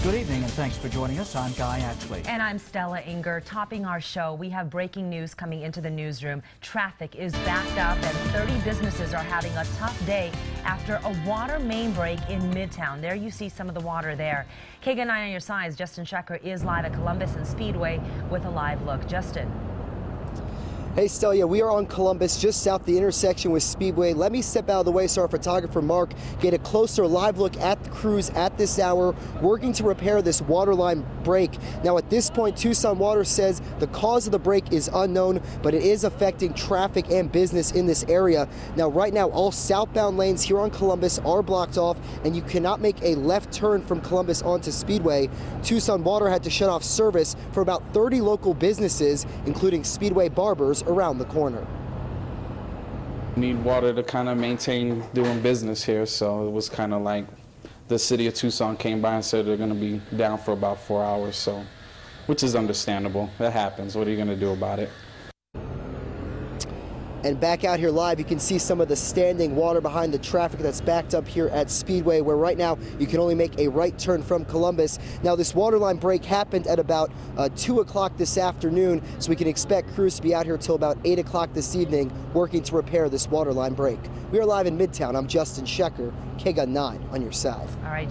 Good evening and thanks for joining us. I'm Guy Ashley. And I'm Stella Inger. Topping our show, we have breaking news coming into the newsroom. Traffic is backed up and 30 businesses are having a tough day after a water main break in Midtown. There you see some of the water there. KGUN 9 on your sides. Justin Shecker is live at Columbus and Speedway with a live look. Justin. Hey Stella, we are on Columbus, just south the intersection with Speedway. Let me step out of the way so our photographer Mark get a closer live look at the crews at this hour working to repair this water line break. Now at this point, Tucson Water says the cause of the break is unknown, but it is affecting traffic and business in this area. Now right now, all southbound lanes here on Columbus are blocked off and you cannot make a left turn from Columbus onto Speedway. Tucson Water had to shut off service for about 30 local businesses, including Speedway Barbers, around the corner. Need water to kind of maintain doing business here, so it was kind of like the city of Tucson came by and said they're going to be down for about 4 hours, so which is understandable. That happens. What are you going to do about it? And back out here live, you can see some of the standing water behind the traffic that's backed up here at Speedway, where right now you can only make a right turn from Columbus. Now this water line break happened at about 2 o'clock this afternoon, so we can expect crews to be out here till about 8 o'clock this evening working to repair this water line break. We are live in Midtown. I'm Justin Shecker, KGUN 9 on your side. All right,